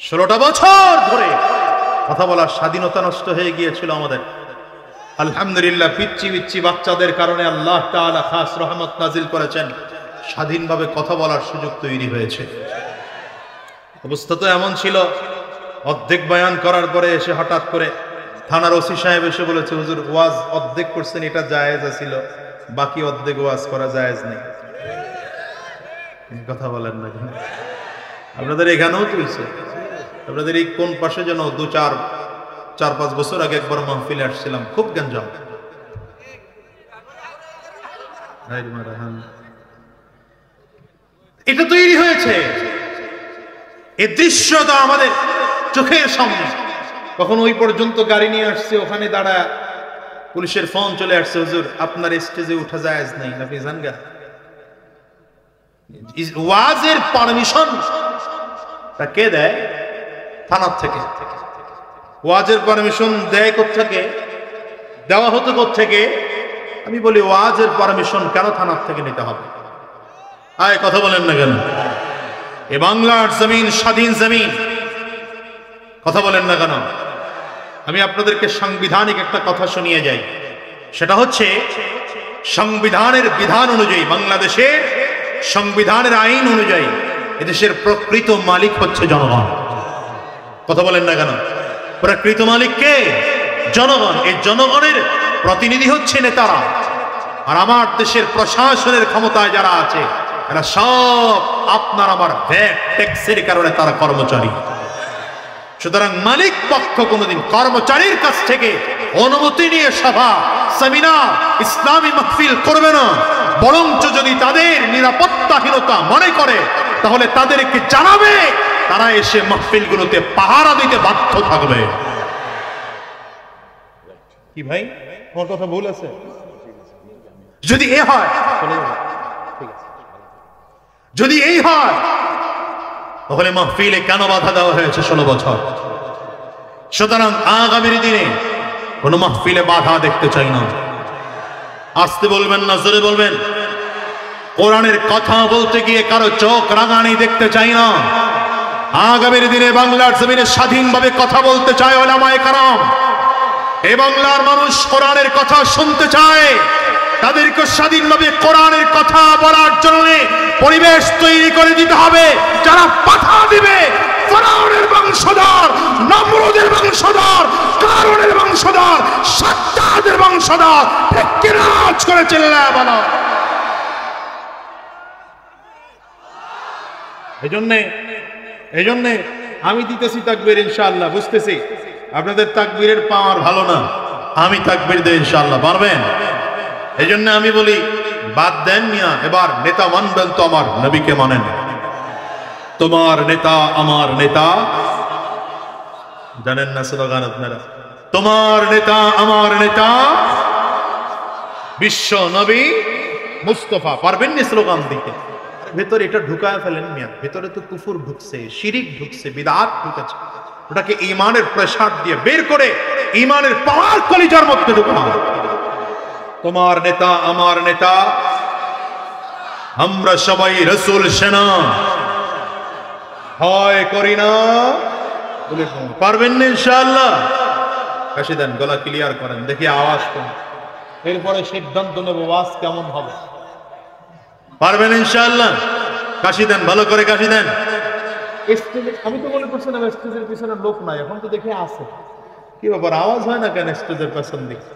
16টা বছর ধরে কথা বলার স্বাধীনতা নষ্ট হয়ে গিয়েছিল আমাদের। আলহামদুলিল্লাহ, পিচ্চি পিচ্চি বাচ্চাদের কারণে আল্লাহ তাআলা খাস রহমত নাজিল করেছেন, স্বাধীনভাবে কথা বলার সুযোগ তৈরি হয়েছে। অবস্থা তো এমন ছিল, অর্ধেক বয়ান করার পরে এসে হঠাৎ করে থানার ওসি সাহেব এসে বলেছে, হুজুর ওয়াজ অর্ধেক করছেন, এটা জায়েজ ছিল, বাকি অর্ধেক ওয়াজ করা জায়েজ নেই। কথা বলেন না, আপনাদের এখানেও তুলছে। আপনাদের এই কোন পাশে যেন 4-5 বছর আগে একবার মাহফিলে আসছিলাম, খুব গঞ্জাম। এটা তৈরি হয়েছে, এই দৃশ্যটা আমাদের চোখের সামনে। কখন ওই পর্যন্ত গাড়ি নিয়ে আসছে, ওখানে দাঁড়া পুলিশের ফোন চলে আসছে, হুজুর আপনার স্টেজে উঠা জায়েজ নেই, আপনি জানগা। ওয়াজের পারমিশন তা কে দেয়? থানার থেকে। ওয়াজের পারমিশন দেয় কোত্থেকে? দেওয়া হতো কোত্থেকে? আমি বলি ওয়াজের পারমিশন কেন থানার থেকে নিতে হবে? আয় কথা বলেন না কেন? এ বাংলার জমিন স্বাধীন জমিন, কথা বলেন না কেন? আমি আপনাদেরকে সাংবিধানিক একটা কথা শুনিয়ে যাই। সেটা হচ্ছে, সংবিধানের বিধান অনুযায়ী, বাংলাদেশের সংবিধানের আইন অনুযায়ী এদেশের প্রকৃত মালিক হচ্ছে জনগণ। কথা বলেন না কেন? প্রকৃত মালিক কে? জনগণ। এই জনগণের প্রতিনিধি হচ্ছে নেতারা। আর আমার দেশের প্রশাসনের ক্ষমতায় যারা আছে, এরা সব আপনার আমার ভ্যাট ট্যাক্সের কারণে তারা কর্মচারী। সুতরাং মালিক পক্ষ কোনদিন কর্মচারীর কাছ থেকে অনুমতি নিয়ে সভা, সেমিনার, ইসলামী মাহফিল করবে না। বরঞ্চ যদি তাদের নিরাপত্তাহীনতা মনে করে, তাহলে তাদেরকে জানাবে, তারা এসে মাহফিলগুলোতে পাহারা দিতে বাধ্য থাকবে। কি ভাই, আমার কথা ভুল আছে? যদি এ হয়, যদি এই হয়, তাহলে মাহফিলে কেন বাধা দেওয়া হয়েছে 16 বছর? সুতরাং আগামীর দিনে কোন মাহফিলে বাধা দেখতে চাই না। আসতে বলবেন না, জোরে বলবেন। কোরআনের কথা বলতে গিয়ে কারো চোখ রাঙানি দেখতে চাই না। আগামীর দিনে বাংলার জমিনে স্বাধীনভাবে কথা বলতে চায় উলামায়ে কেরাম। এই বাংলার মানুষ কোরআনের কথা শুনতে চায়। তাদেরকে স্বাধীনভাবে কোরআনের কথা বলার জন্য পরিবেশ তৈরি করে দিতে হবে। যারা বাধা দিবে, ফিরআউনের বংশধর, নমরুদের বংশধর, কারুনের বংশধর, সাদ্দাদের বংশধর, ঠিক কিনা করে চিল্লায় বলো। এজন্য আমি দিতেছি তাকবীর ইনশাআল্লাহ, বুঝতেছি আপনাদের তাকবীরের পাওয়ার ভালো না, আমি তাকবীর দেই ইনশাআল্লাহ, পারবেন? এজন্য আমি বলি, বাদ দেন মিয়া, এবার নেতা মানবেন তো আমার নবীকে মানেন। তোমার নেতা আমার নেতা, জানেন না স্লোগান আপনারা? তোমার নেতা আমার নেতা বিশ্ব নবী মুস্তাফা। পারবেন না স্লোগান দিতে? ভেতরে এটা ঢুকায় ফেলেন মিয়া। ভেতরে তো কুফর ঢুকছে, শিরিক ঢুকছে, বিদআত ঢুকেছে। ওটাকে ঈমানের প্রেসার দিয়ে বের করে ঈমানের পাওয়ার কলিজার মধ্যে ঢুকাও। তোমার নেতা আমার নেতা, আমরা সবাই রাসূল সেনা, ভয় করি না। পারবেন না ইনশাআল্লাহ? কাশি দেন, গলা ক্লিয়ার করেন, দেখি আওয়াজ কোন, এরপরে সিদ্ধান্ত নেব ওয়াজ কেমন হবে। পারবেন ইনশাআল্লাহ? কাশি দেন, ভালো করে কাশি দেন। আমি তো মনে করছিলাম স্টেজের পিছনে লোক নাই, এখন তো দেখি আছে। কি ব্যাপার, আওয়াজ হয় না কেন স্টেজের পেছন দিকে?